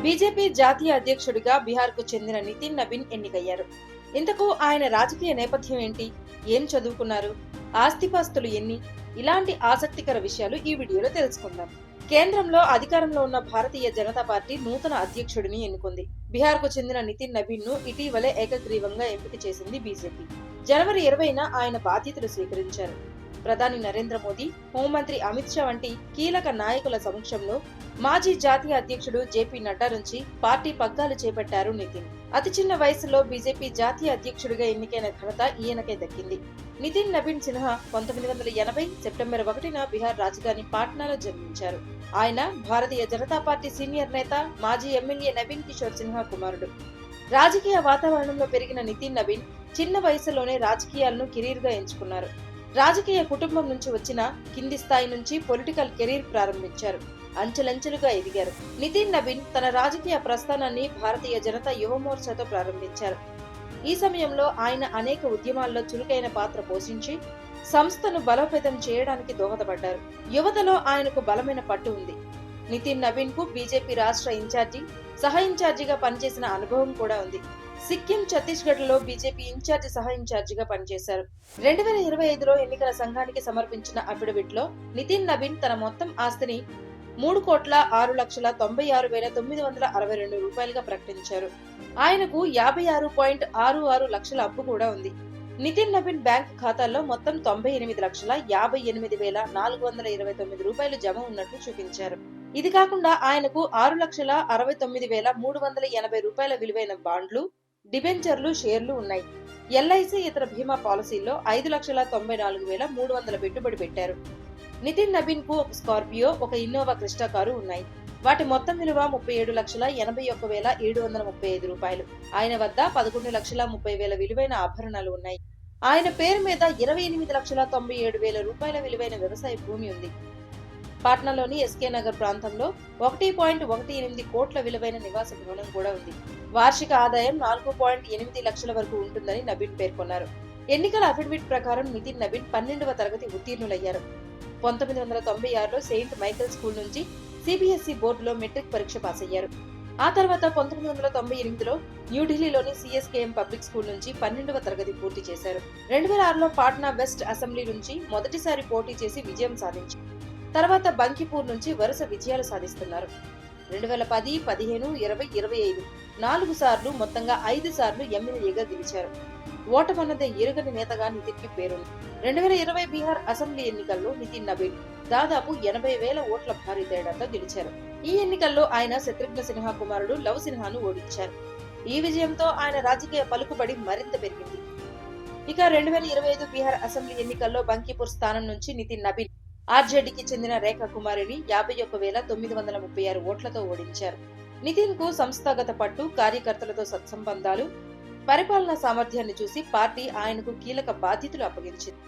BJP జాతీయ అధ్యక్షుడిగా బీహార్కు చెందిన నితిన్ నబీన్ ఎన్నికయ్యారు. ఇంతకు ఆయన రాజకీయ నేపథ్యం ఏంటి, ఏం చదువుకున్నారు, ఆస్తిపాస్తులు ఎన్ని, ఇలాంటి ఆసక్తికర విషయాలు ఈ వీడియోలో తెలుసుకుందాం. కేంద్రంలో అధికారంలో ఉన్న భారతీయ జనతా పార్టీ నూతన అధ్యక్షుడిని ఎన్నుకుంది. బీహార్కు చెందిన నితిన్ నబీన్ ను ఇటీవలే ఏకగ్రీవంగా ఎంపిక చేసింది బీజేపీ. జనవరి 20న ఆయన బాధ్యతలు స్వీకరించారు. ప్రధాని నరేంద్ర మోదీ, హోంమంత్రి అమిత్ షా వంటి కీలక నాయకుల సమక్షంలో మాజీ జాతీయ అధ్యక్షుడు జేపీ నడ్డా నుంచి పార్టీ పగ్గాలు చేపట్టారు నితిన్. అతి చిన్న వయసులో బీజేపీ జాతీయ అధ్యక్షుడిగా ఎన్నికైన ఘనత ఈయనకే దక్కింది. నితిన్ నబీన్ సిన్హా 1980 సెప్టెంబర్ 1న బీహార్ రాజధాని పాట్నాలో జన్మించారు. ఆయన భారతీయ జనతా పార్టీ సీనియర్ నేత, మాజీ ఎమ్మెల్యే నవీన్ కిషోర్ సిన్హా కుమారుడు. రాజకీయ వాతావరణంలో పెరిగిన నితిన్ నబీన్ చిన్న వయసులోనే రాజకీయాలను కెరీర్ గా ఎంచుకున్నారు. రాజకీయ కుటుంబం నుంచి వచ్చిన కింది స్థాయి నుంచి పొలిటికల్ కెరీర్ ప్రారంభించారు. అంచెలంచెలుగా ఎదిగారు. నితిన్ నబీన్ తన రాజకీయ ప్రస్థానాన్ని భారతీయ జనతా యువ మోర్చాతో ప్రారంభించారు. ఈ సమయంలో ఆయన అనేక ఉద్యమాల్లో చురుకైన పాత్ర పోషించి సంస్థను బలోపేతం చేయడానికి దోహదపడ్డారు. యువతలో ఆయనకు బలమైన పట్టు ఉంది. నితిన్ నబీన్ కు బీజేపీ రాష్ట్ర ఇన్ఛార్జి, సహ ఇన్ఛార్జిగా పనిచేసిన అనుభవం కూడా ఉంది. సిక్కిం, ఛత్తీస్గఢ్ లో బీజేపీ ఇన్ఛార్జి, సహ ఇన్ఛార్జిగా పనిచేశారు. 2025లో ఎన్నికల సంఘానికి సమర్పించిన అఫిడవిట్ లో నితిన్ నబీన్ తన మొత్తం ఆస్తిని 3,06,96,962 రూపాయలుగా ప్రకటించారు. ఆయనకు 56.66 లక్షల అప్పు కూడా ఉంది. నితిన్ నబీన్ బ్యాంక్ ఖాతాల్లో మొత్తం 98,58,429 రూపాయలు జమ ఉన్నట్లు చూపించారు. ఇది కాకుండా ఆయనకు 6,69,380 రూపాయల విలువైన బాండ్లు, డిబెంచర్లు, షేర్లు ఉన్నాయి. ఎల్ఐసి ఇతర బీమా పాలసీల్లో 5,94,300 పెట్టుబడి పెట్టారు. నితిన్ నబీన్ కు ఒక స్కార్పియో, ఒక ఇన్నోవా క్రిస్టా కారు ఉన్నాయి. వాటి మొత్తం విలువ 37,81,735 రూపాయలు. ఆయన వద్ద 11,30,000 విలువైన ఆభరణాలు ఉన్నాయి. ఆయన పేరు మీద 28,97,000 రూపాయల విలువైన వ్యవసాయ భూమి ఉంది. పాట్నాలోని ఎస్కే నగర్ ప్రాంతంలో 1.18 కోట్ల విలువైన నివాస భవనం కూడా ఉంది. వార్షిక ఆదాయం 4.8 లక్షల వరకు ఉంటుందని నబీన్ పేర్కొన్నారు. ఎన్నికల అఫిడవిట్ ప్రకారం నితిన్ నబీన్ 12వ తరగతి ఉత్తీర్ణులయ్యారు. 1996లో సెయింట్ మైకేల్ స్కూల్ నుంచి సిబిఎస్ఈ బోర్డులో మెట్రిక్ పరీక్ష పాస్ అయ్యారు. ఆ తర్వాత 1998లో న్యూఢిల్లీలోని సిఎస్కేఎం పబ్లిక్ స్కూల్ నుంచి 12వ తరగతి పూర్తి చేశారు. 2006లో పాట్నా వెస్ట్ అసెంబ్లీ నుంచి మొదటిసారి పోటీ చేసి విజయం సాధించారు. తర్వాత బంకిపూర్ నుంచి వరుస విజయాలు సాధిస్తున్నారు. 2010, 15, 20, 25 4 సార్లు, మొత్తంగా 5 సార్లు ఎమ్మెల్యేగా గెలిచారు. ఓటమన్నదే ఎరుగని నేతగా నితిన్ కి పేరుంది. 2020 బీహార్ అసెంబ్లీ ఎన్నికల్లో నితిన్ నబీన్ దాదాపు 80,000 ఓట్ల భారీ తేడాతో గెలిచారు. ఈ ఎన్నికల్లో ఆయన శత్రుఘ్న సిన్హా కుమారుడు లవ్ సిన్హాను ఓడించారు. ఈ విజయంతో ఆయన రాజకీయ పలుకుబడి మరింత పెరిగింది. ఇక 2025 బీహార్ అసెంబ్లీ ఎన్నికల్లో బంకిపూర్ స్థానం నుంచి నితిన్ నబీన్ ఆర్జేడీకి చెందిన రేఖా కుమారిని 51,936 ఓట్లతో ఓడించారు. నితిన్ కు సంస్థాగత పట్టు, కార్యకర్తలతో సత్సంబంధాలు, పరిపాలనా సామర్థ్యాన్ని చూసి పార్టీ ఆయనకు కీలక బాధ్యతలు అప్పగించింది.